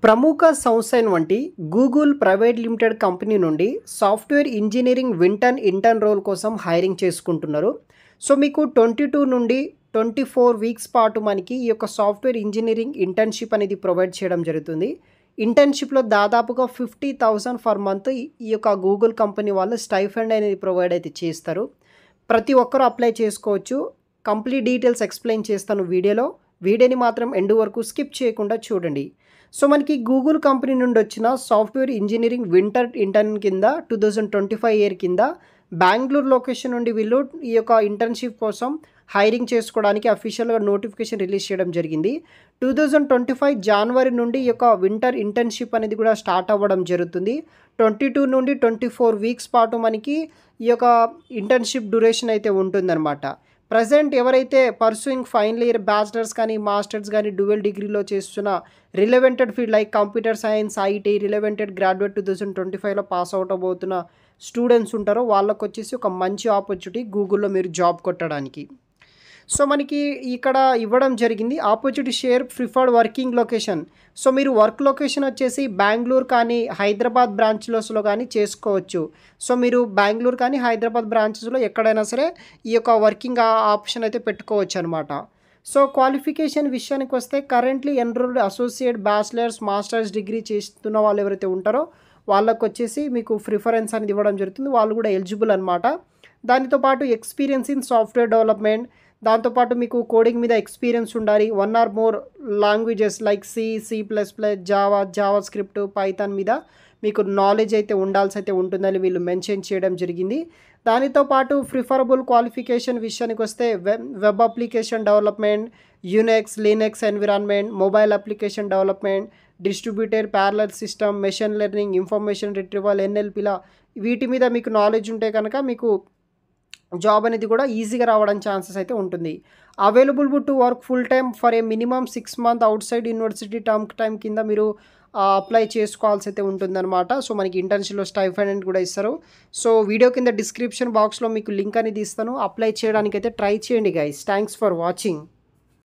ప్రముఖ సంస్థ అయినటువంటి గూగుల్ ప్రైవేట్ లిమిటెడ్ కంపెనీ నుండి సాఫ్ట్వేర్ ఇంజనీరింగ్ ఇంటర్న్ రోల్ కోసం హైరింగ్ చేసుకుంటున్నారు. సో మీకు 22 నుండి 24 వీక్స్ పాటు మనకి ఈ యొక్క సాఫ్ట్వేర్ ఇంజనీరింగ్ ఇంటర్న్‌షిప్ అనేది ప్రొవైడ్ చేయడం జరుగుతుంది. ఇంటర్న్‌షిప్‌లో దాదాపుగా 50,000 ఫర్ మంత్ ఈ యొక్క గూగుల్ కంపెనీ వాళ్ళు స్టైఫండ్ అనేది ప్రొవైడ్ అయితే చేస్తారు. ప్రతి ఒక్కరు అప్లై చేసుకోవచ్చు. కంప్లీట్ డీటెయిల్స్ ఎక్స్‌ప్లెయిన్ చేస్తాను వీడియోలో. వీడియోని మాత్రం ఎండ్ వరకు స్కిప్ చేయకుండా చూడండి. సో మనకి గూగుల్ కంపెనీ నుండి వచ్చిన సాఫ్ట్వేర్ ఇంజనీరింగ్ ఇంటర్న్ కింద 2025 ఇయర్ కింద బెంగుళూరు లొకేషన్ నుండి వీళ్ళు ఈ యొక్క ఇంటర్న్‌షిప్ కోసం హైరింగ్ చేసుకోవడానికి అఫీషియల్‌గా నోటిఫికేషన్ రిలీజ్ చేయడం జరిగింది. 2025 జనవరి నుండి ఈ యొక్క ఇంటర్న్‌షిప్ అనేది కూడా స్టార్ట్ అవ్వడం జరుగుతుంది. 22 నుండి 24 వీక్స్ పాటు మనకి ఈ యొక్క ఇంటర్న్‌షిప్ డ్యూరేషన్ అయితే ఉంటుందన్నమాట. ప్రెజెంట్ ఎవరైతే పర్సూయింగ్ ఫైనల్ ఇయర్ బ్యాచిలర్స్ కానీ మాస్టర్స్ కానీ డ్యూయల్ డిగ్రీలో చేస్తున్న రిలవెంటెడ్ field like computer science, IT రిలవెంటెడ్ గ్రాడ్యుయేట్ 2025లో పాస్ అవుట్ అవబోతున్న స్టూడెంట్స్ ఉంటారో వాళ్ళకు వచ్చేసి ఒక మంచి ఆపర్చునిటీ గూగుల్లో మీరు జాబ్ కొట్టడానికి. సో మనకి ఇక్కడ ఇవ్వడం జరిగింది opportunity share preferred working location. So మీరు వర్క్ లొకేషన్ వచ్చేసి బెంగుళూరు కానీ హైదరాబాద్ బ్రాంచ్‌లో కానీ చేసుకోవచ్చు. సో మీరు బెంగుళూరు కానీ హైదరాబాద్ బ్రాంచెస్‌లో ఎక్కడైనా సరే ఈ యొక్క వర్కింగ్ ఆప్షన్ అయితే పెట్టుకోవచ్చు అనమాట. సో క్వాలిఫికేషన్ విషయానికి వస్తే currently enrolled associate bachelors masters degree చేస్తున్న వాళ్ళు ఎవరైతే ఉంటారో వాళ్ళకు వచ్చేసి మీకు ప్రిఫరెన్స్ అనేది ఇవ్వడం జరుగుతుంది. వాళ్ళు కూడా ఎలిజిబుల్ అనమాట. దానితో పాటు ఎక్స్పీరియన్స్ ఇన్ సాఫ్ట్వేర్ డెవలప్మెంట్, దాంతోపాటు మీకు కోడింగ్ మీద ఎక్స్పీరియన్స్ ఉండాలి. 1 or more languages like C plus plus, JavaScript, Python మీద మీకు నాలెడ్జ్ అయితే ఉండాల్సి అయితే ఉంటుందని వీళ్ళు మెన్షన్ చేయడం జరిగింది. దానితో పాటు ప్రిఫరబుల్ క్వాలిఫికేషన్ విషయానికి వస్తే web application development, Unix Linux environment, mobile application development, distributed parallel system, machine learning, information retrieval, ఎన్ఎల్పిలా వీటి మీద మీకు నాలెడ్జ్ ఉంటే కనుక మీకు జాబ్ అనేది కూడా ఈజీగా రావడానికి ఛాన్సెస్ అయితే ఉంటుంది. Available to work full time for a minimum 6 month out side university time కింద మీరు అప్లై చేసుకోవాల్సి అయితే ఉంటుందన్నమాట. సో మనకి ఇంటర్న్‌షిప్‌లో స్టైఫండ్ కూడా ఇస్తారు. సో వీడియో కింద డిస్క్రిప్షన్ బాక్స్లో మీకు లింక్ అనేది ఇస్తాను. అప్లై చేయడానికి అయితే ట్రై చేయండి గైస్. Thanks for watching.